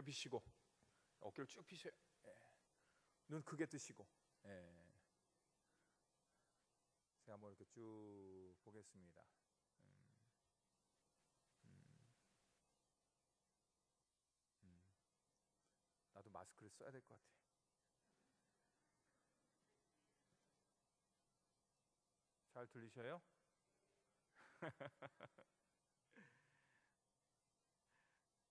비시고 어깨를 쭉 펴세요. 눈 크게 뜨시고. 제가 한번 이렇게 쭉 보겠습니다. 나도 마스크를 써야 될 것 같아. 잘 들리셔요?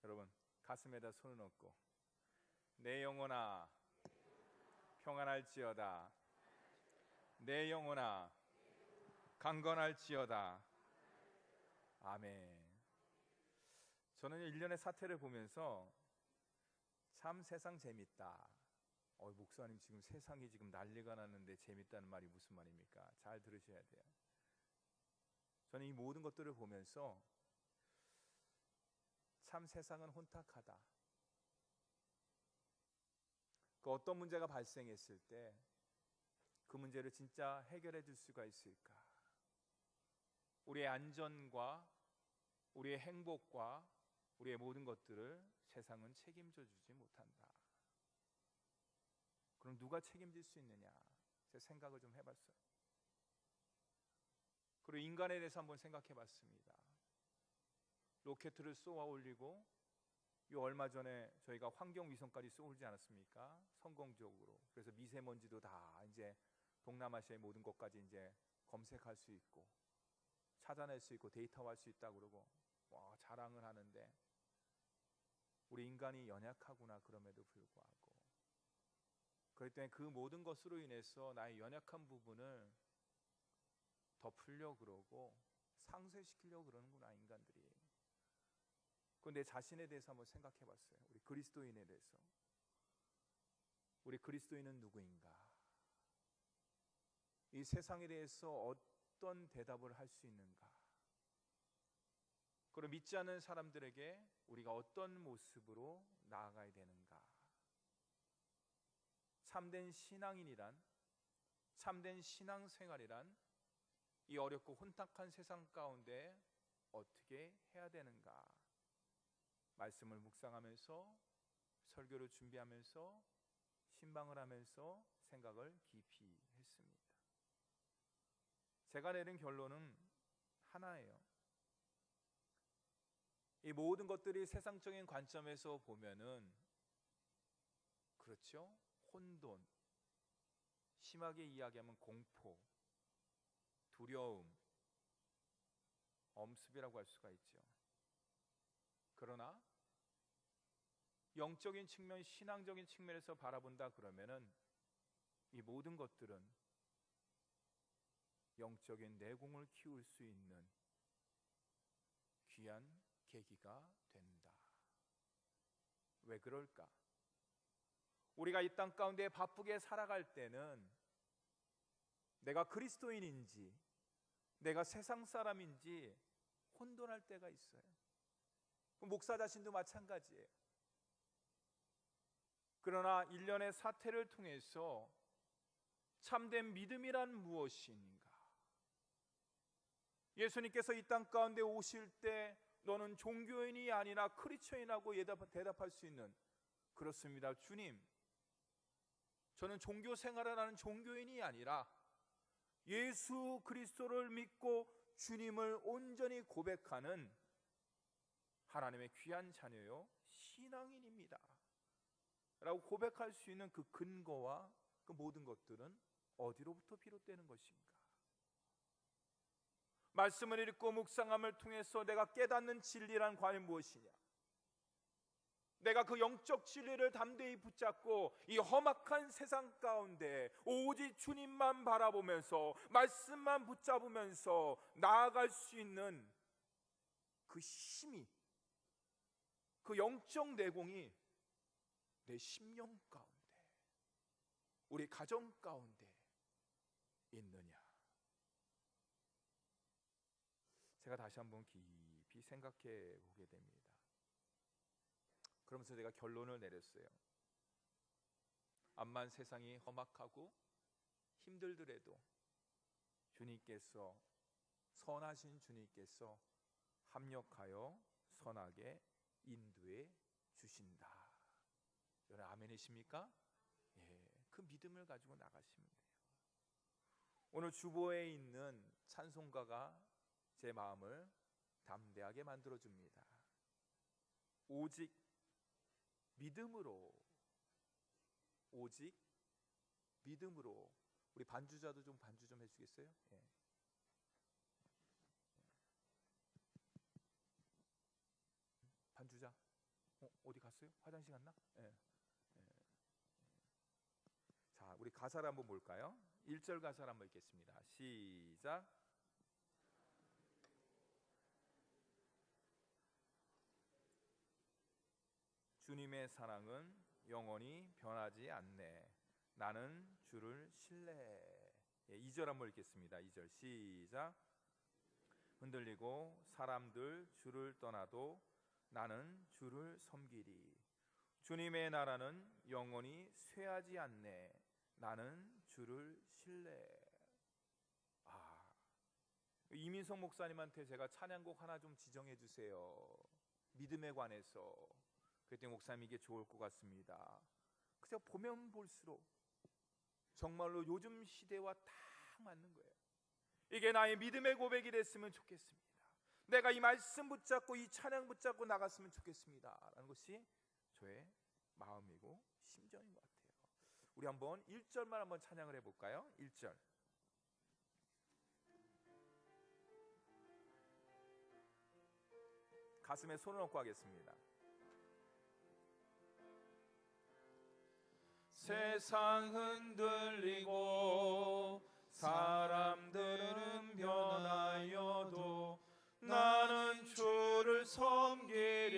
여러분, 가슴에다 손을 얹고 내 영혼아 평안할지어다. 내 영혼아 강건할지어다. 아멘. 저는 일련의 사태를 보면서 참 세상 재밌다. 목사님 지금 세상이 지금 난리가 났는데 재밌다는 말이 무슨 말입니까? 잘 들으셔야 돼요. 저는 이 모든 것들을 보면서 참 세상은 혼탁하다. 그 어떤 문제가 발생했을 때 그 문제를 진짜 해결해 줄 수가 있을까? 우리의 안전과 우리의 행복과 우리의 모든 것들을 세상은 책임져 주지 못한다. 그럼 누가 책임질 수 있느냐? 제 생각을 좀 해봤어요. 그리고 인간에 대해서 한번 생각해 봤습니다. 로켓을 쏘아 올리고 얼마 전에 저희가 환경위성까지 쏘지 않았습니까? 성공적으로. 그래서 미세먼지도 다 이제 동남아시아의 모든 것까지 이제 검색할 수 있고 찾아낼 수 있고 데이터화할 수 있다고 그러고 자랑을 하는데 우리 인간이 연약하구나. 그럼에도 불구하고 그렇기 때문에 그 모든 것으로 인해서 나의 연약한 부분을 덮으려고 그러고 상쇄시키려고 그러는구나, 인간들이. 내 자신에 대해서 한번 생각해 봤어요. 우리 그리스도인에 대해서. 우리 그리스도인은 누구인가? 이 세상에 대해서 어떤 대답을 할 수 있는가? 그리고 믿지 않는 사람들에게 우리가 어떤 모습으로 나아가야 되는가? 참된 신앙인이란, 참된 신앙생활이란 이 어렵고 혼탁한 세상 가운데 어떻게 해야 되는가? 말씀을 묵상하면서 설교를 준비하면서 신방을 하면서 생각을 깊이 했습니다. 제가 내린 결론은 하나예요. 이 모든 것들이 세상적인 관점에서 보면은 그렇죠? 혼돈, 심하게 이야기하면 공포, 두려움, 엄습이라고 할 수가 있죠. 그러나 영적인 측면, 신앙적인 측면에서 바라본다 그러면은 이 모든 것들은 영적인 내공을 키울 수 있는 귀한 계기가 된다. 왜 그럴까? 우리가 이 땅 가운데 바쁘게 살아갈 때는 내가 그리스도인인지 내가 세상 사람인지 혼돈할 때가 있어요. 목사 자신도 마찬가지예요. 그러나 일련의 사태를 통해서 참된 믿음이란 무엇인가? 예수님께서 이 땅 가운데 오실 때 너는 종교인이 아니라 크리스천이라고 대답할 수 있는, 그렇습니다 주님, 저는 종교 생활을 하는 종교인이 아니라 예수 그리스도를 믿고 주님을 온전히 고백하는 하나님의 귀한 자녀요 신앙인입니다 라고 고백할 수 있는 그 근거와 그 모든 것들은 어디로부터 비롯되는 것인가? 말씀을 읽고 묵상함을 통해서 내가 깨닫는 진리란 과연 무엇이냐? 내가 그 영적 진리를 담대히 붙잡고 이 험악한 세상 가운데 오직 주님만 바라보면서 말씀만 붙잡으면서 나아갈 수 있는 그 힘이, 그 영적 내공이 내 심령 가운데, 우리 가정 가운데 있느냐? 제가 다시 한번 깊이 생각해 보게 됩니다. 그러면서 제가 결론을 내렸어요. 암만 세상이 험악하고 힘들더라도 주님께서, 선하신 주님께서 합력하여 선하게 인도해 주신다. 여러분 아멘이십니까? 예, 그 믿음을 가지고 나가시면 돼요. 오늘 주보에 있는 찬송가가 제 마음을 담대하게 만들어줍니다. 오직 믿음으로, 오직 믿음으로. 우리 반주자도 좀 반주 좀 해주겠어요? 예. 반주자 어디 갔어요? 화장실 갔나? 예. 예. 자, 우리 가사를 한번 볼까요? 1절 가사를 한번 읽겠습니다. 시작. 주님의 사랑은 영원히 변하지 않네. 나는 주를 신뢰해. 예, 2절 한번 읽겠습니다. 2절 시작. 흔들리고 사람들 주를 떠나도 나는 주를 섬기리. 주님의 나라는 영원히 쇠하지 않네. 나는 주를 신뢰해. 이민석 목사님한테 제가 찬양곡 하나 좀 지정해 주세요. 믿음에 관해서. 그랬더니 목사님 이게 좋을 것 같습니다. 그래서 보면 볼수록 정말로 요즘 시대와 딱 맞는 거예요. 이게 나의 믿음의 고백이 됐으면 좋겠습니다. 내가 이 말씀 붙잡고 이 찬양 붙잡고 나갔으면 좋겠습니다 라는 것이 저의 마음이고 심정인 것 같아요. 우리 한번 1절만 한번 찬양을 해볼까요? 1절. 가슴에 손을 얹고 하겠습니다. 세상 흔들리고 사람들은 변하여도 나는 주를 섬기리.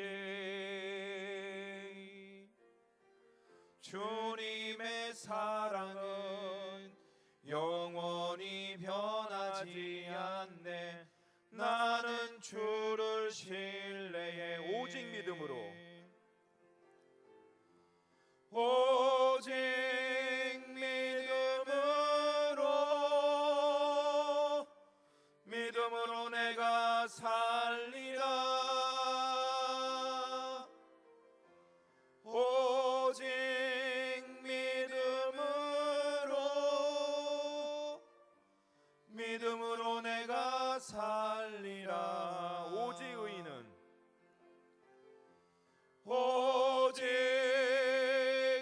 주님의 사랑은 영원히 변하지 않네. 나는 주를 신뢰해. 오직 믿음으로, 오직 믿음으로 내가 살리라. 오직 믿음으로 내가 살리라. 오직 의인은, 오직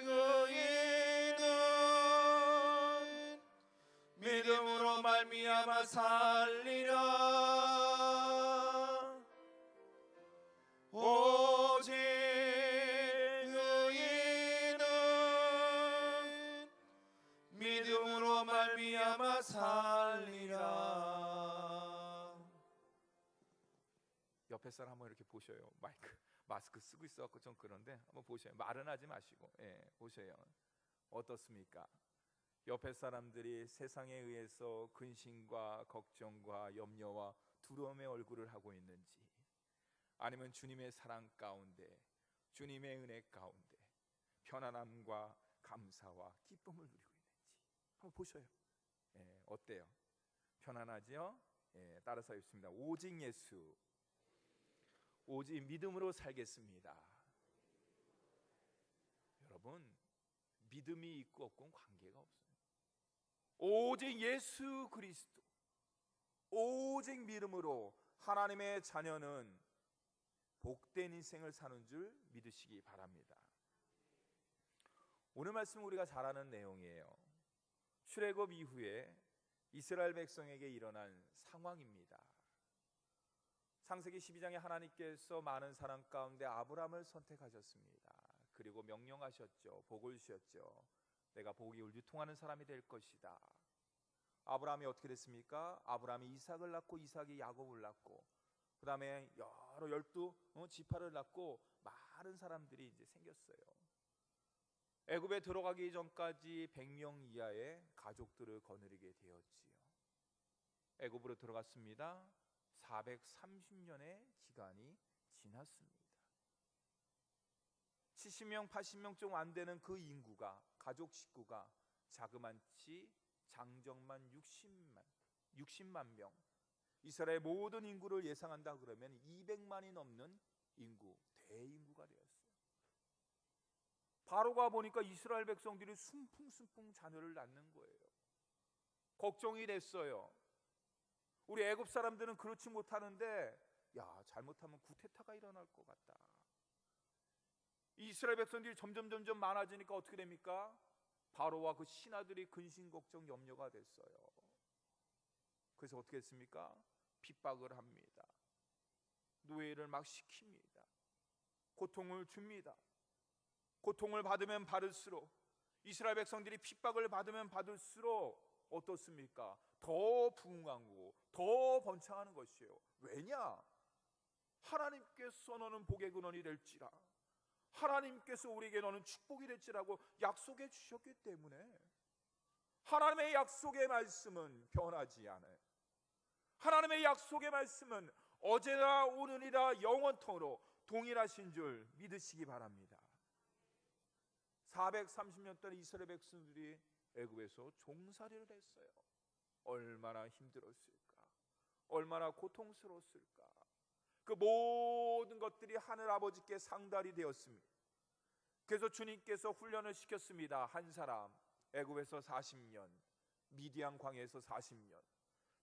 의인은 믿음으로 말미암아 살리라. 오직 의인은 믿음으로 말미암아 살리라. 옆에 사람 한번 이렇게 보셔요. 마스크 쓰고 있어갖고 좀 그런데 한번 보셔요. 말은 하지 마시고, 예, 보셔요. 어떻습니까? 옆에 사람들이 세상에 의해서 근심과 걱정과 염려와 두려움의 얼굴을 하고 있는지, 아니면 주님의 사랑 가운데, 주님의 은혜 가운데 편안함과 감사와 기쁨을 누리고 있는지 한번 보셔요. 예, 어때요? 편안하지요? 예, 따라서 읽습니다. 오직 예수, 오직 믿음으로 살겠습니다. 여러분, 믿음이 있고 없고는 관계가 없어요. 오직 예수 그리스도, 오직 믿음으로 하나님의 자녀는 복된 인생을 사는 줄 믿으시기 바랍니다. 오늘 말씀 우리가 잘 아는 내용이에요. 출애굽 이후에 이스라엘 백성에게 일어난 상황입니다. 창세기 12장에 하나님께서 많은 사람 가운데 아브라함을 선택하셨습니다. 그리고 명령하셨죠. 복을 주셨죠. 내가 복이 유통하는 사람이 될 것이다. 아브라함이 어떻게 됐습니까? 아브라함이 이삭을 낳고 이삭이 야곱을 낳고, 그 다음에 여러 12지파를 낳고 많은 사람들이 이제 생겼어요. 애굽에 들어가기 전까지 100명 이하의 가족들을 거느리게 되었지요. 애굽으로 들어갔습니다. 430년의 기간이 지났습니다. 70명, 80명 좀 안 되는 그 인구가, 가족 식구가 자그만치 장정만 60만 명, 이스라엘 모든 인구를 예상한다 그러면 200만이 넘는 인구, 대인구가 되었어요. 바로가 보니까 이스라엘 백성들이 순풍순풍 자녀를 낳는 거예요. 걱정이 됐어요. 우리 애굽 사람들은 그렇지 못하는데 야, 잘못하면 구테타가 일어날 것 같다. 이스라엘 백성들이 점점 많아지니까 어떻게 됩니까? 바로와 그 신하들이 근심 걱정 염려가 됐어요. 그래서 어떻게 했습니까? 핍박을 합니다. 노예를 막 시킵니다. 고통을 줍니다. 고통을 받으면 받을수록, 이스라엘 백성들이 핍박을 받으면 받을수록 어떻습니까? 더 부흥하고 더 번창하는 것이에요. 왜냐? 하나님께서 너는 복의 근원이 될지라, 하나님께서 우리에게 너는 축복이 될지라고 약속해 주셨기 때문에 하나님의 약속의 말씀은 변하지 않아요. 하나님의 약속의 말씀은 어제나 오늘이라 영원토록 동일하신 줄 믿으시기 바랍니다. 430년 동안 이스라엘 백성들이 애굽에서 종살이를 했어요. 얼마나 힘들었을까, 얼마나 고통스러웠을까. 그 모든 것들이 하늘 아버지께 상달이 되었습니다. 그래서 주님께서 훈련을 시켰습니다. 한 사람 애굽에서 40년, 미디안 광야에서 40년,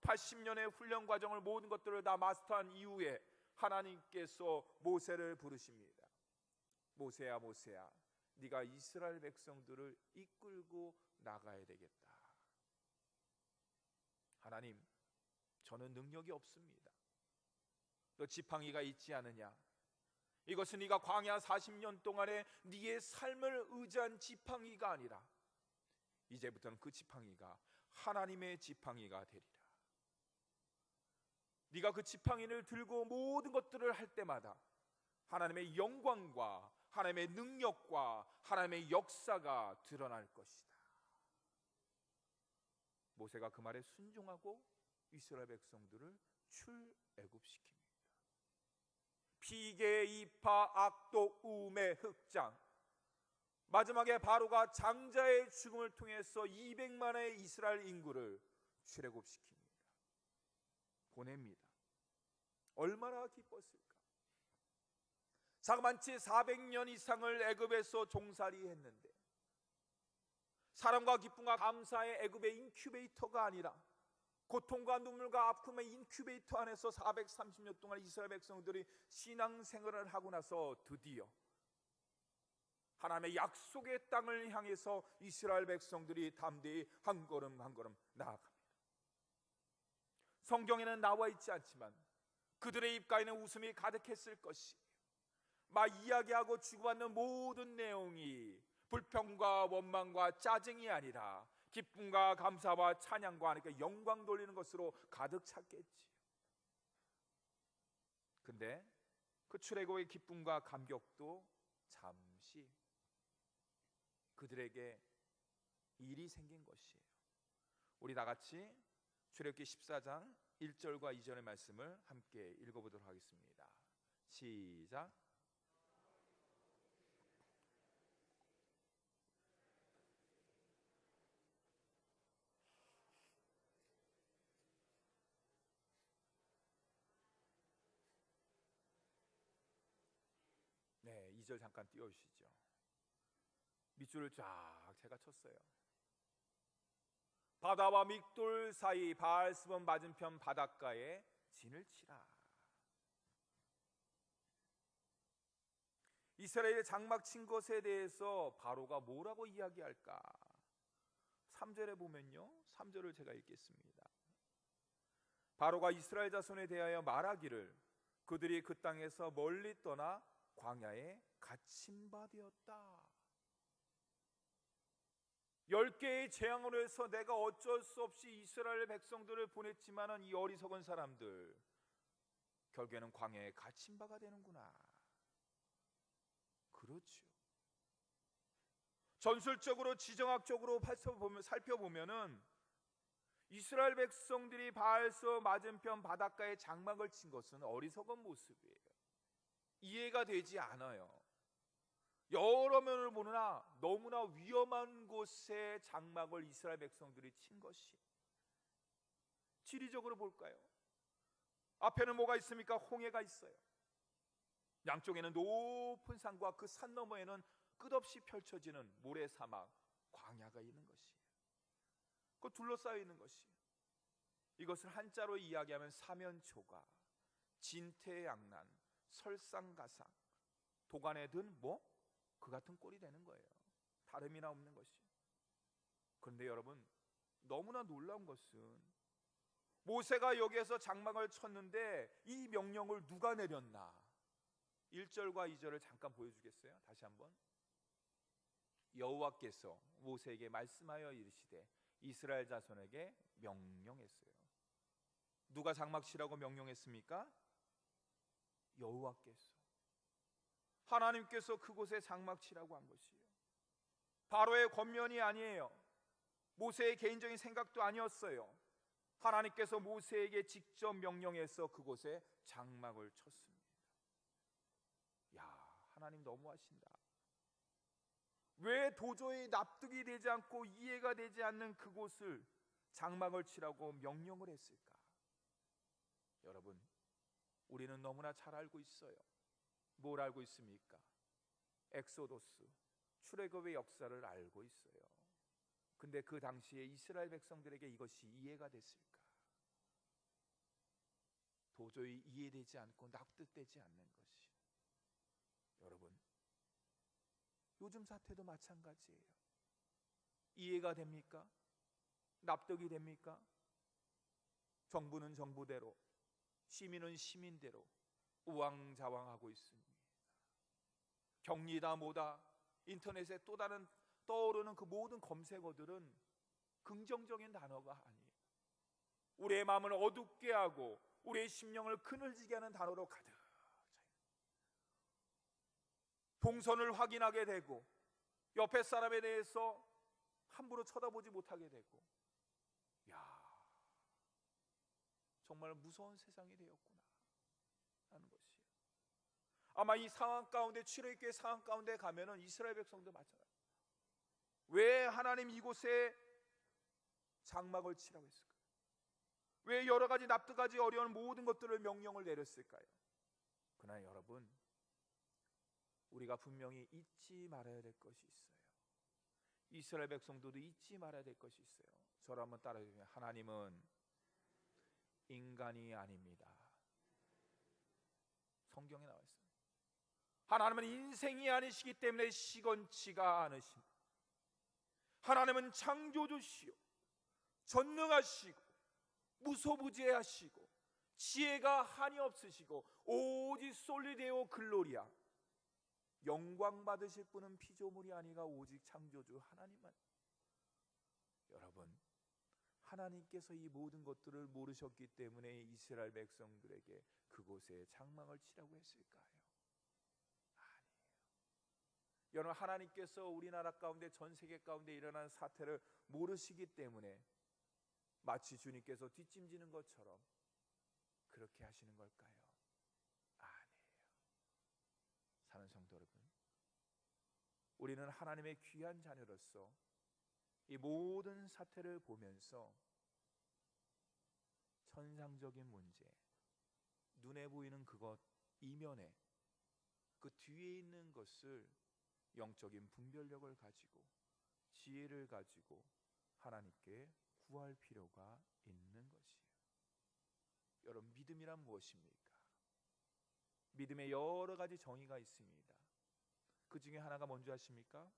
80년의 훈련 과정을 모든 것들을 다 마스터한 이후에 하나님께서 모세를 부르십니다. 모세야, 모세야, 네가 이스라엘 백성들을 이끌고 나가야 되겠다. 하나님, 저는 능력이 없습니다. 너 지팡이가 있지 않느냐? 이것은 네가 광야 40년 동안에 네의 삶을 의지한 지팡이가 아니라 이제부터는 그 지팡이가 하나님의 지팡이가 되리라. 네가 그 지팡이를 들고 모든 것들을 할 때마다 하나님의 영광과 하나님의 능력과 하나님의 역사가 드러날 것이다. 모세가 그 말에 순종하고 이스라엘 백성들을 출애굽시킵니다. 피계, 이파, 악독, 우매, 흑장, 마지막에 바로가 장자의 죽음을 통해서 200만의 이스라엘 인구를 출애굽시킵니다. 보냅니다. 얼마나 기뻤을까? 자그만치 400년 이상을 애굽에서 종살이 했는데 사랑과 기쁨과 감사의 애굽의 인큐베이터가 아니라 고통과 눈물과 아픔의 인큐베이터 안에서 430년 동안 이스라엘 백성들이 신앙생활을 하고 나서 드디어 하나님의 약속의 땅을 향해서 이스라엘 백성들이 담대히 한 걸음 한 걸음 나아갑니다. 성경에는 나와 있지 않지만 그들의 입가에는 웃음이 가득했을 것이며 막 이야기하고 주고받는 모든 내용이 불평과 원망과 짜증이 아니라 기쁨과 감사와 찬양과 하나님께 영광 돌리는 것으로 가득 찼겠지요. 근데 그 출애굽의 기쁨과 감격도 잠시 그들에게 일이 생긴 것이에요. 우리 다 같이 출애굽기 14장 1절과 2절의 말씀을 함께 읽어보도록 하겠습니다. 시작. 네, 2절 잠깐 띄워주시죠. 밑줄을 쫙 제가 쳤어요. 바다와 믹돌 사이 바알스본 맞은편 바닷가에 진을 치라. 이스라엘의 장막 친 것에 대해서 바로가 뭐라고 이야기할까? 3절에 보면요, 3절을 제가 읽겠습니다. 바로가 이스라엘 자손에 대하여 말하기를 그들이 그 땅에서 멀리 떠나 광야에 갇힌 바 되었다. 10개의 재앙으로 해서 내가 어쩔 수 없이 이스라엘 백성들을 보냈지만은 이 어리석은 사람들 결국에는 광야에 갇힌 바가 되는구나. 그렇죠. 전술적으로 지정학적으로 살펴보면은 이스라엘 백성들이 바알서 맞은편 바닷가에 장막을 친 것은 어리석은 모습이에요. 이해가 되지 않아요. 여러 면을 보느나 너무나 위험한 곳에 장막을 이스라엘 백성들이 친 것이. 지리적으로 볼까요? 앞에는 뭐가 있습니까? 홍해가 있어요. 양쪽에는 높은 산과 그 산 너머에는 끝없이 펼쳐지는 모래 사막, 광야가 있는 것이에요. 그 둘러싸여 있는 것이에요. 이것을 한자로 이야기하면 사면초가, 진퇴양난, 설상가상, 도간에 든 그 같은 꼴이 되는 거예요. 다름이나 없는 것이에요. 그런데 여러분, 너무나 놀라운 것은 모세가 여기에서 장막을 쳤는데 이 명령을 누가 내렸나? 1절과 2절을 잠깐 보여주겠어요? 다시 한번. 여호와께서 모세에게 말씀하여 이르시되 이스라엘 자손에게 명령했어요. 누가 장막 치라고 명령했습니까? 여호와께서. 하나님께서 그곳에 장막 치라고 한 것이에요. 바로의 권면이 아니에요. 모세의 개인적인 생각도 아니었어요. 하나님께서 모세에게 직접 명령해서 그곳에 장막을 쳤습니다. 야, 하나님 너무하신다. 왜 도저히 납득이 되지 않고 이해가 되지 않는 그곳을 장막을 치라고 명령을 했을까? 여러분, 우리는 너무나 잘 알고 있어요. 뭘 알고 있습니까? 엑소도스, 출애굽의 역사를 알고 있어요. 근데 그 당시에 이스라엘 백성들에게 이것이 이해가 됐을까? 도저히 이해되지 않고 납득되지 않는 것이. 여러분, 요즘 사태도 마찬가지예요. 이해가 됩니까? 납득이 됩니까? 정부는 정부대로, 시민은 시민대로 우왕좌왕하고 있습니다. 격리다 뭐다, 인터넷에 또 다른 떠오르는 그 모든 검색어들은 긍정적인 단어가 아니에요. 우리의 마음을 어둡게 하고 우리의 심령을 그늘지게 하는 단어로 가득 차요. 동선을 확인하게 되고 옆에 사람에 대해서 함부로 쳐다보지 못하게 되고, 야, 정말 무서운 세상이 되었구나 하는 것이에요. 아마 이 상황 가운데, 출애굽기의 상황 가운데 가면은 이스라엘 백성도 마찬가지예요. 왜 하나님 이곳에 장막을 치라고 했을까요? 왜 여러 가지 납득하기 어려운 모든 것들을 명령을 내렸을까요? 그러나 여러분, 우리가 분명히 잊지 말아야 될 것이 있어요. 이스라엘 백성들도 잊지 말아야 될 것이 있어요. 저를 한번 따라해주세요. 하나님은 인간이 아닙니다. 성경에 나와 있습니다. 하나님은 인생이 아니시기 때문에 시건치가 않으십니다. 하나님은 창조주시요 전능하시고 무소부재하시고 지혜가 한이 없으시고 오직 솔리데오 글로리아, 영광 받으실 분은 피조물이 아니가 오직 창조주 하나님만. 여러분, 하나님께서 이 모든 것들을 모르셨기 때문에 이스라엘 백성들에게 그곳에 장막을 치라고 했을까요? 아니에요. 여러분, 하나님께서 우리나라 가운데, 전 세계 가운데 일어난 사태를 모르시기 때문에 마치 주님께서 뒷짐지는 것처럼 그렇게 하시는 걸까요? 아니에요. 사는 성도 여러분, 우리는 하나님의 귀한 자녀로서 이 모든 사태를 보면서 천상적인 문제, 눈에 보이는 그것 이면에 그 뒤에 있는 것을 영적인 분별력을 가지고 지혜를 가지고 하나님께 구할 필요가 있는 것이에요. 여러분, 믿음이란 무엇입니까? 믿음에 여러 가지 정의가 있습니다. 그 중에 하나가 뭔지 아십니까?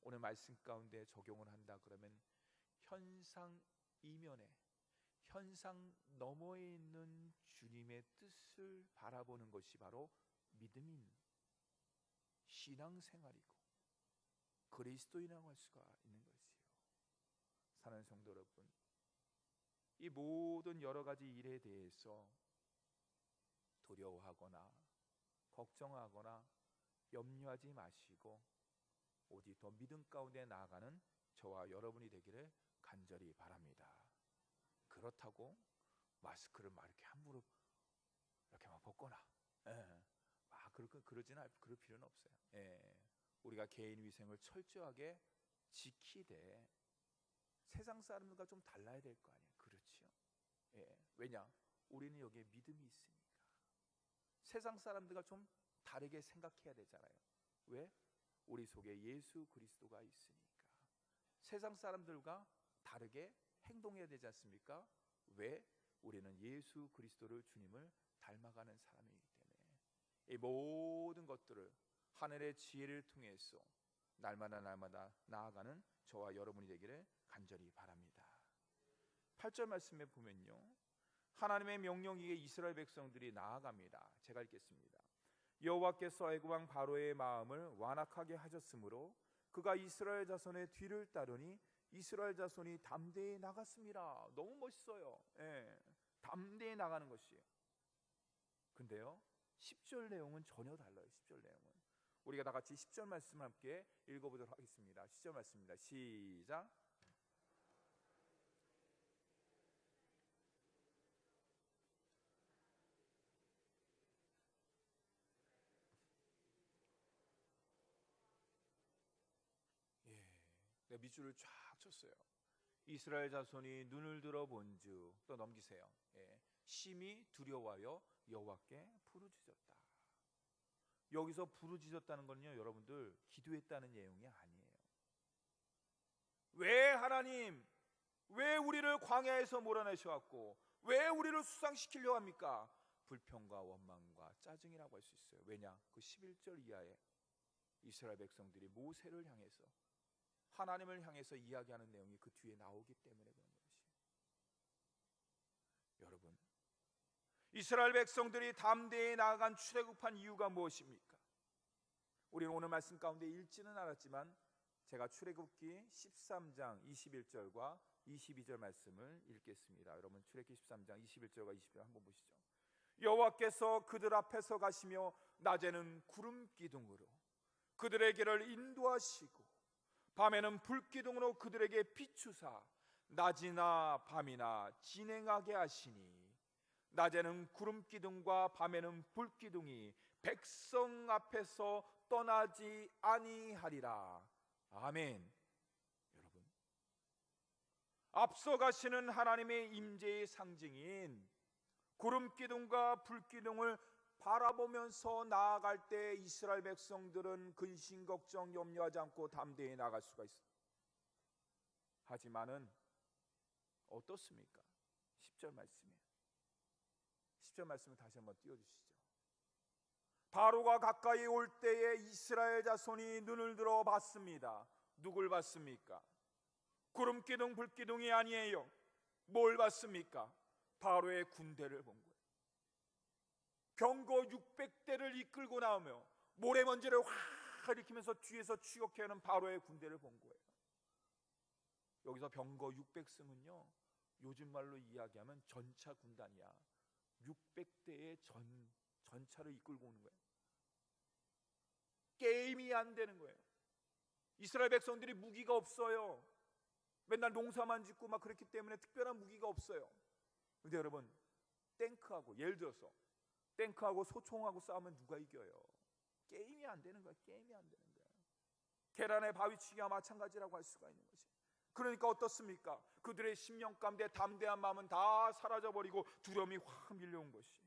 오늘 말씀 가운데 적용을 한다 그러면 현상 이면에, 현상 너머에 있는 주님의 뜻을 바라보는 것이 바로 믿음인 신앙생활이고 그리스도인이라고 할 수가 있는 것이에요. 사는 성도 여러분, 이 모든 여러 가지 일에 대해서 두려워하거나 걱정하거나 염려하지 마시고 오직 더 믿음 가운데 나아가는 저와 여러분이 되기를 간절히 바랍니다. 그렇다고 마스크를 막 이렇게 함부로 이렇게 막 벗거나 그럴 필요는 없어요. 우리가 개인 위생을 철저하게 지키되 세상 사람들과 좀 달라야 될 거 아니에요. 그렇지요? 왜냐? 우리는 여기에 믿음이 있으니까. 세상 사람들과 좀 다르게 생각해야 되잖아요. 왜? 우리 속에 예수 그리스도가 있으니까 세상 사람들과 다르게 행동해야 되지 않습니까? 왜? 우리는 예수 그리스도를 주님을 닮아가는 사람이기 때문에 이 모든 것들을 하늘의 지혜를 통해서 날마다 나아가는 저와 여러분이 되기를 간절히 바랍니다. 8절 말씀에 보면요, 하나님의 명령이기에 이스라엘 백성들이 나아갑니다. 제가 읽겠습니다. 여호와께서 애굽 왕 바로의 마음을 완악하게 하셨으므로 그가 이스라엘 자손의 뒤를 따르니 이스라엘 자손이 담대히 나갔습니다. 너무 멋있어요. 예, 담대히 나가는 것이에요. 근데요, 10절 내용은 전혀 달라요. 10절 내용은 우리가 다 같이 10절 말씀을 함께 읽어보도록 하겠습니다. 10절 말씀입니다. 시작. 예, 밑줄을 쫙 쳤어요. 이스라엘 자손이 눈을 들어 본즉, 또 넘기세요. 예, 심히 두려워하여 여호와께 부르짖었다. 여기서 부르짖었다는 건요, 여러분들 기도했다는 내용이 아니에요. 왜 하나님, 왜 우리를 광야에서 몰아내셔왔고 왜 우리를 수상시키려 합니까? 불평과 원망과 짜증이라고 할 수 있어요. 왜냐? 그 11절 이하에 이스라엘 백성들이 모세를 향해서, 하나님을 향해서 이야기하는 내용이 그 뒤에 나오기 때문에 그런 것이. 여러분, 이스라엘 백성들이 담대히 나아간 출애굽한 이유가 무엇입니까? 우리는 오늘 말씀 가운데 읽지는 않았지만 제가 출애굽기 13장 21절과 22절 말씀을 읽겠습니다. 여러분, 출애굽기 13장 21절과 22절 한번 보시죠. 여호와께서 그들 앞에서 가시며 낮에는 구름 기둥으로 그들의 길을 인도하시고 밤에는 불기둥으로 그들에게 비추사 낮이나 밤이나 진행하게 하시니 낮에는 구름 기둥과 밤에는 불기둥이 백성 앞에서 떠나지 아니하리라. 아멘. 여러분, 앞서 가시는 하나님의 임재의 상징인 구름 기둥과 불기둥을 바라보면서 나아갈 때 이스라엘 백성들은 근심 걱정 염려하지 않고 담대히 나갈 수가 있습니다. 하지만은 어떻습니까? 10절 말씀에 10절 말씀을 다시 한번 띄워주시죠. 바로가 가까이 올 때에 이스라엘 자손이 눈을 들어 봤습니다. 누굴 봤습니까? 구름 기둥 불기둥이 아니에요. 뭘 봤습니까? 바로의 군대를 본 거예요. 병거 600대를 이끌고 나오며 모래먼지를 확 일으키면서 뒤에서 추격해오는 바로의 군대를 본 거예요. 여기서 병거 600승은요, 요즘 말로 이야기하면 전차 군단이야. 600대의 전차를 이끌고 오는 거예요. 게임이 안 되는 거예요. 이스라엘 백성들이 무기가 없어요. 맨날 농사만 짓고 막 그랬기 때문에 특별한 무기가 없어요. 근데 여러분, 탱크하고, 예를 들어서 탱크하고 소총하고 싸우면 누가 이겨요? 게임이 안 되는 거예요. 게임이 안 되는 거예요. 계란의 바위치기와 마찬가지라고 할 수가 있는 것이. 그러니까 어떻습니까? 그들의 심령 가운데 담대한 마음은 다 사라져버리고 두려움이 확 밀려온 것이.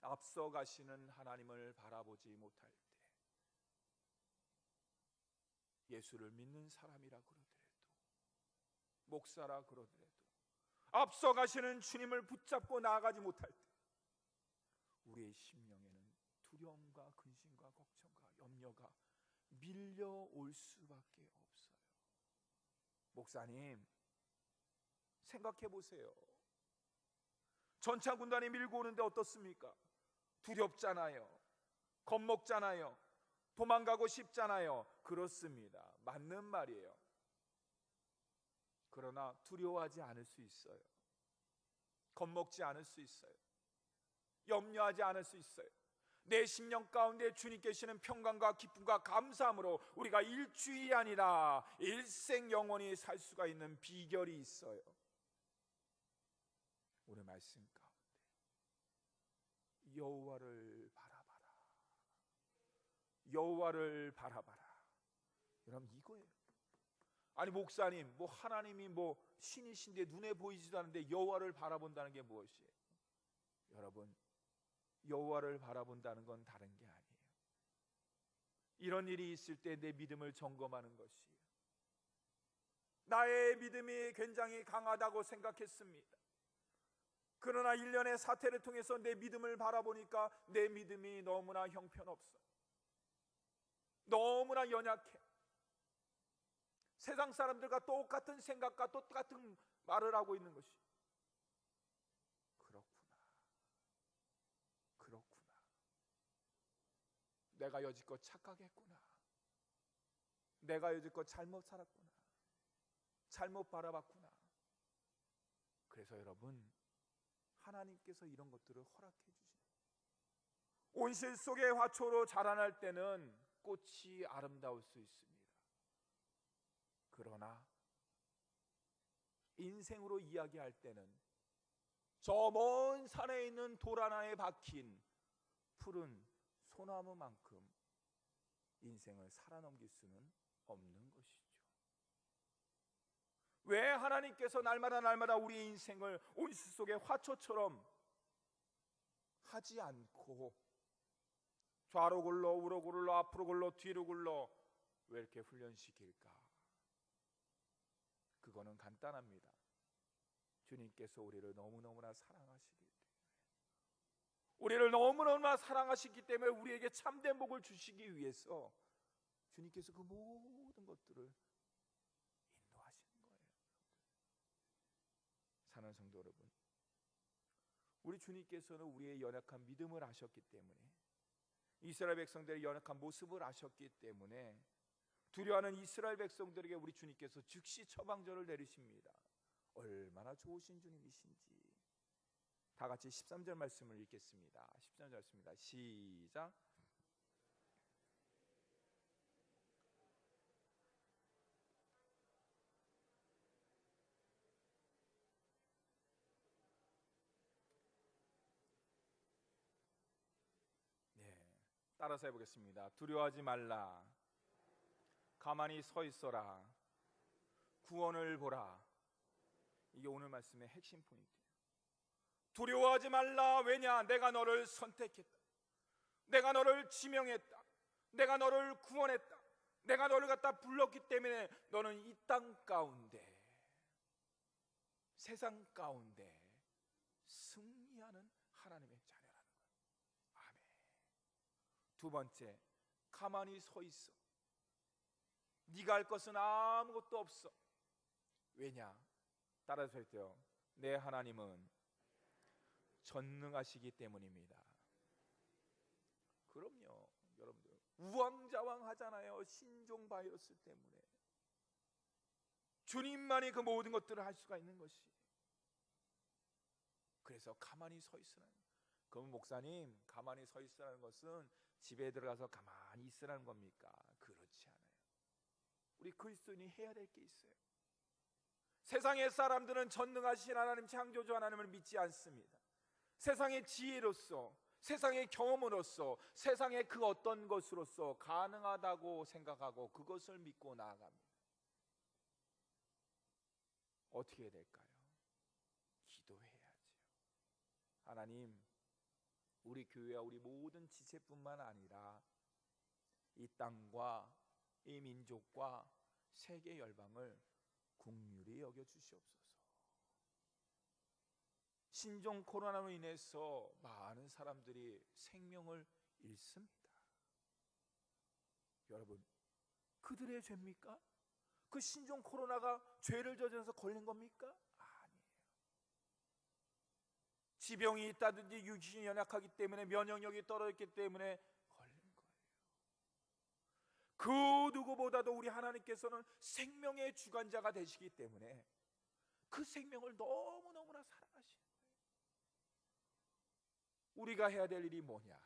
앞서 가시는 하나님을 바라보지 못할 때, 예수를 믿는 사람이라 그러더라도, 목사라 그러더라도, 앞서 가시는 주님을 붙잡고 나아가지 못할 때 우리의 심령에는 두려움과 근심과 걱정과 염려가 밀려올 수밖에 없어요. 목사님, 생각해 보세요. 전차 군단이 밀고 오는데 어떻습니까? 두렵잖아요. 겁먹잖아요. 도망가고 싶잖아요. 그렇습니다. 맞는 말이에요. 그러나 두려워하지 않을 수 있어요. 겁먹지 않을 수 있어요. 염려하지 않을 수 있어요. 내 심령 가운데 주님 계시는 평강과 기쁨과 감사함으로 우리가 일주일이 아니라 일생 영원히 살 수가 있는 비결이 있어요. 오늘 말씀 가운데 여호와를 바라봐라. 여호와를 바라봐라. 여러분, 이거예요. 아니 목사님, 뭐 하나님이 뭐 신이신데 눈에 보이지도 않는데 여호와를 바라본다는 게 무엇이에요? 여러분, 여호와를 바라본다는 건 다른 게 아니에요. 이런 일이 있을 때 내 믿음을 점검하는 것이에요. 나의 믿음이 굉장히 강하다고 생각했습니다. 그러나 일련의 사태를 통해서 내 믿음을 바라보니까 내 믿음이 너무나 형편없어. 너무나 연약해. 세상 사람들과 똑같은 생각과 똑같은 말을 하고 있는 것이. 그렇구나. 내가 여지껏 착각했구나. 내가 여지껏 잘못 살았구나. 잘못 바라봤구나. 그래서 여러분, 하나님께서 이런 것들을 허락해 주십니다. 온실 속의 화초로 자라날 때는 꽃이 아름다울 수 있습니다. 그러나 인생으로 이야기할 때는 저 먼 산에 있는 돌 하나에 박힌 푸른 소나무만큼 인생을 살아넘길 수는 없는 것이죠. 왜 하나님께서 날마다 우리의 인생을 온실 속의 화초처럼 하지 않고 좌로 굴러 우로 굴러 앞으로 굴러 뒤로 굴러 왜 이렇게 훈련시킬까? 그거는 간단합니다. 주님께서 우리를 너무너무나 사랑하시기 때문에, 우리를 너무너무나 사랑하시기 때문에 우리에게 참된 복을 주시기 위해서 주님께서 그 모든 것들을 인도하시는 거예요. 사랑하는 성도 여러분, 우리 주님께서는 우리의 연약한 믿음을 아셨기 때문에, 이스라엘 백성들의 연약한 모습을 아셨기 때문에 두려워하는 이스라엘 백성들에게 우리 주님께서 즉시 처방전을 내리십니다. 얼마나 좋으신 주님이신지. 다 같이 13절 말씀을 읽겠습니다. 13절 말씀입니다. 시작. 따라서 해보겠습니다. 두려워하지 말라. 가만히 서 있어라. 구원을 보라. 이게 오늘 말씀의 핵심 포인트예요. 두려워하지 말라. 왜냐? 내가 너를 선택했다. 내가 너를 지명했다. 내가 너를 구원했다. 내가 너를 갖다 불렀기 때문에 너는 이 땅 가운데, 세상 가운데 승리하는 하나님의 자녀라는 거예요. 아멘. 두 번째, 가만히 서 있어. 네가 할 것은 아무것도 없어. 왜냐? 따라서 할게요. 내 하나님은 전능하시기 때문입니다. 그럼요, 여러분들 우왕좌왕하잖아요. 신종 바이러스 때문에. 주님만이 그 모든 것들을 할 수가 있는 것이. 그래서 가만히 서 있으라는 거예요. 그럼 목사님, 가만히 서 있으라는 것은 집에 들어가서 가만히 있으라는 겁니까? 그렇지 않아요. 우리 그리스도인이 해야 될 게 있어요. 세상의 사람들은 전능하신 하나님, 창조주 하나님을 믿지 않습니다. 세상의 지혜로서, 세상의 경험으로서, 세상의 그 어떤 것으로서 가능하다고 생각하고 그것을 믿고 나아갑니다. 어떻게 해야 될까요? 기도해야죠. 하나님, 우리 교회와 우리 모든 지체뿐만 아니라 이 땅과 이 민족과 세계 열방을 긍휼히 여겨 주시옵소서. 신종 코로나로 인해서 많은 사람들이 생명을 잃습니다. 여러분, 그들의 죄입니까? 그 신종 코로나가 죄를 저질러서 걸린 겁니까? 아니에요. 지병이 있다든지 육신이 연약하기 때문에, 면역력이 떨어졌기 때문에 걸린 거예요. 그 누구보다도 우리 하나님께서는 생명의 주관자가 되시기 때문에 그 생명을 너무너무나 사랑하시는 거예요. 우리가 해야 될 일이 뭐냐?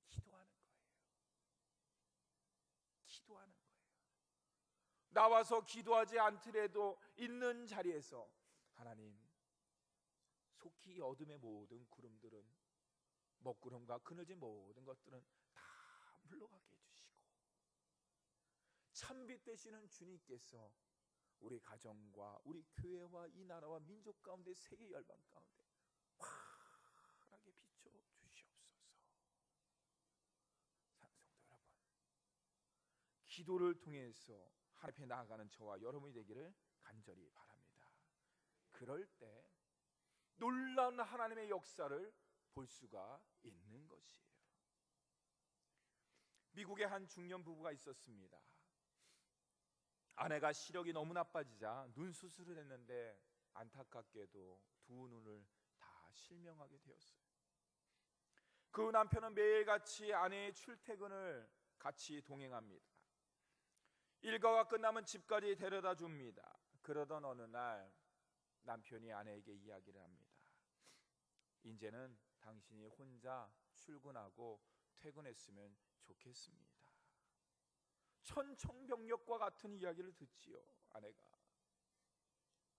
기도하는 거예요. 기도하는 거예요. 나와서 기도하지 않더라도 있는 자리에서 하나님, 속히 어둠의 모든 구름들은, 먹구름과 그늘진 모든 것들은 다 물러가게 해주시고, 참빛 되시는 주님께서 우리 가정과 우리 교회와 이 나라와 민족 가운데, 세계 열방 가운데 환하게 비춰 주시옵소서. 기도를 통해서 하나님 앞에 나아가는 저와 여러분이 되기를 간절히 바랍니다. 그럴 때 놀라운 하나님의 역사를 볼 수가 있는 것이에요. 미국의 한 중년 부부가 있었습니다. 아내가 시력이 너무 나빠지자 눈 수술을 했는데 안타깝게도 두 눈을 다 실명하게 되었어요. 그 남편은 매일같이 아내의 출퇴근을 같이 동행합니다. 일과가 끝나면 집까지 데려다 줍니다. 그러던 어느 날 남편이 아내에게 이야기를 합니다. 이제는 당신이 혼자 출근하고 퇴근했으면 좋겠습니다. 천청병력과 같은 이야기를 듣지요.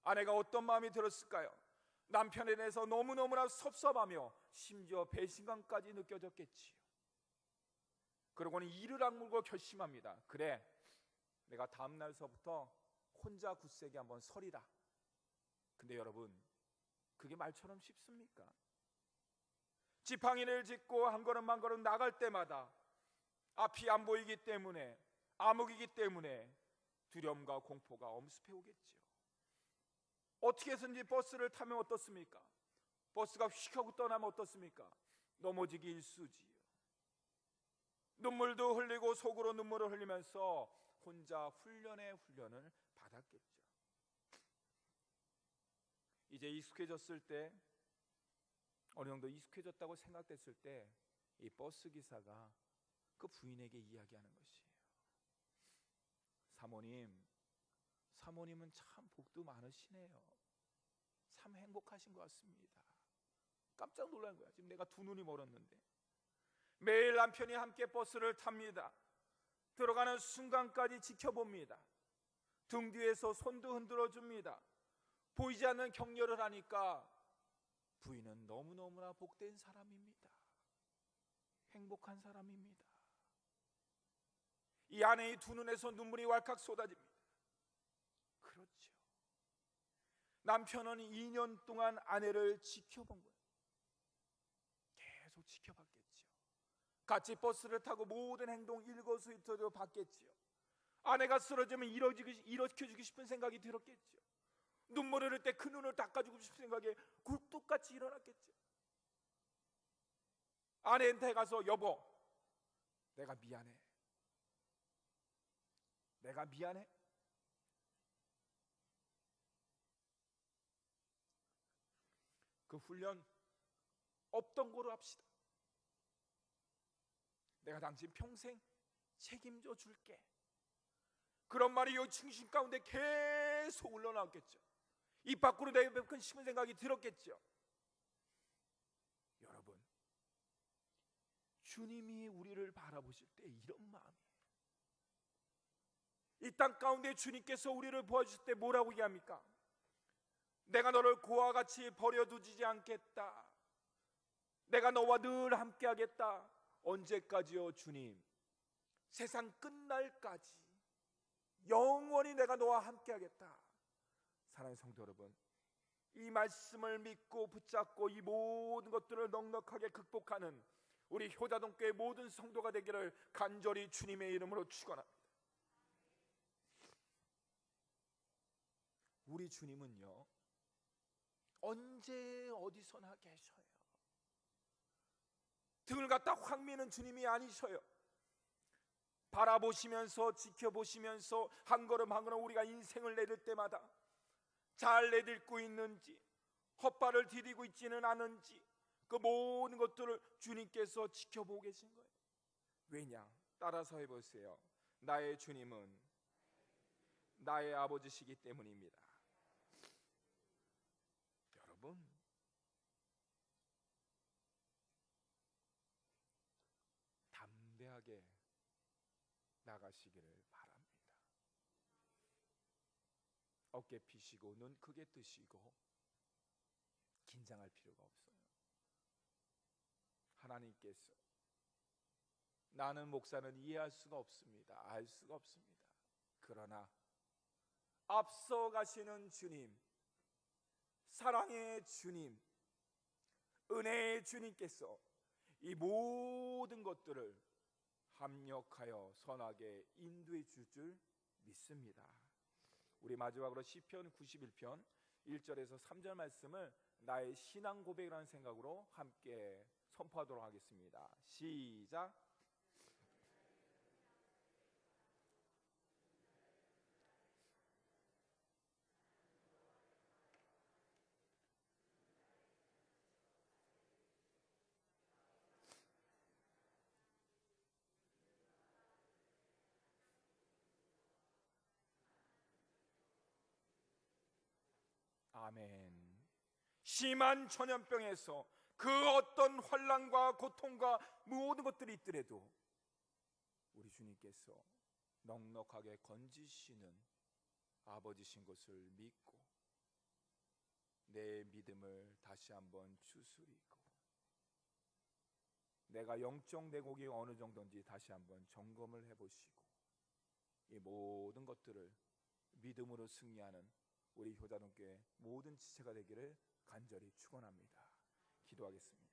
아내가 어떤 마음이 들었을까요? 남편에 대해서 너무너무나 섭섭하며 심지어 배신감까지 느껴졌겠지요. 그러고는 이를 악물고 결심합니다. 그래, 내가 다음 날서부터 혼자 굳세게 한번 서리라. 근데 여러분, 그게 말처럼 쉽습니까? 지팡이를 짚고 한 걸음 한 걸음 나갈 때마다 앞이 안 보이기 때문에, 암흑이기 때문에 두려움과 공포가 엄습해 오겠지요. 어떻게 해서든지 버스를 타면 어떻습니까? 버스가 휙 하고 떠나면 어떻습니까? 넘어지기 일쑤지요. 눈물도 흘리고 속으로 눈물을 흘리면서 혼자 훈련을 받았겠죠. 이제 익숙해졌을 때, 어느 정도 익숙해졌다고 생각됐을 때 이 버스 기사가 그 부인에게 이야기하는 것이에요. 사모님은 참 복도 많으시네요. 참 행복하신 것 같습니다. 깜짝 놀란 거야. 지금 내가 두 눈이 멀었는데. 매일 남편이 함께 버스를 탑니다. 들어가는 순간까지 지켜봅니다. 등 뒤에서 손도 흔들어 줍니다. 보이지 않는 격려를 하니까 부인은 너무너무나 복된 사람입니다. 행복한 사람입니다. 이 아내의 두 눈에서 눈물이 왈칵 쏟아집니다. 그렇죠. 남편은 2년 동안 아내를 지켜본 거예요. 계속 지켜봤겠죠. 같이 버스를 타고 모든 행동 일거수일투족을 봤겠지요. 아내가 쓰러지면 일으켜주고 싶은 생각이 들었겠죠. 눈물을 흘릴 때 그 눈을 닦아주고 싶은 생각에 굴뚝같이 일어났겠죠. 아내한테 가서 여보, 내가 미안해. 그 훈련 없던 거로 합시다. 내가 당신 평생 책임져 줄게. 그런 말이 이 중심 가운데 계속 흘러나왔겠죠. 입 밖으로 내뱉고 싶은 생각이 들었겠죠. 여러분, 주님이 우리를 바라보실 때 이런 마음이에요. 이 땅 가운데 주님께서 우리를 보아주실 때 뭐라고 얘기합니까? 내가 너를 고와 같이 버려두지 않겠다. 내가 너와 늘 함께하겠다. 언제까지요, 주님? 세상 끝날까지 영원히 내가 너와 함께하겠다. 사랑하는 성도 여러분, 이 말씀을 믿고 붙잡고 이 모든 것들을 넉넉하게 극복하는 우리 효자동교회 모든 성도가 되기를 간절히 주님의 이름으로 축원합니다. 우리 주님은요, 언제 어디서나 계셔요. 등을 갖다 확 미는 주님이 아니셔요. 바라보시면서 지켜보시면서 한 걸음 한 걸음 우리가 인생을 내릴 때마다 잘 내딛고 있는지, 헛발을 디디고 있지는 않은지, 그 모든 것들을 주님께서 지켜보고 계신 거예요. 왜냐? 따라서 해보세요. 나의 주님은 나의 아버지시기 때문입니다. 여러분, 담대하게 나가시기를 바랍니다. 어깨 피시고 눈 크게 뜨시고 긴장할 필요가 없어요. 하나님께서, 나는 목사는 이해할 수가 없습니다. 알 수가 없습니다. 그러나 앞서 가시는 주님, 사랑의 주님, 은혜의 주님께서 이 모든 것들을 합력하여 선하게 인도해 줄 줄 믿습니다. 우리 마지막으로 시편 91편 1절에서 3절 말씀을 나의 신앙 고백이라는 생각으로 함께 선포하도록 하겠습니다. 시작. 아멘. 심한 전염병에서 그 어떤 환난과 고통과 모든 것들이 있더라도 우리 주님께서 넉넉하게 건지시는 아버지신 것을 믿고 내 믿음을 다시 한번 추스리고 내가 영적 내곡이 어느 정도인지 다시 한번 점검을 해보시고 이 모든 것들을 믿음으로 승리하는 우리 효자동교회 모든 지체가 되기를 간절히 축원합니다. 기도하겠습니다.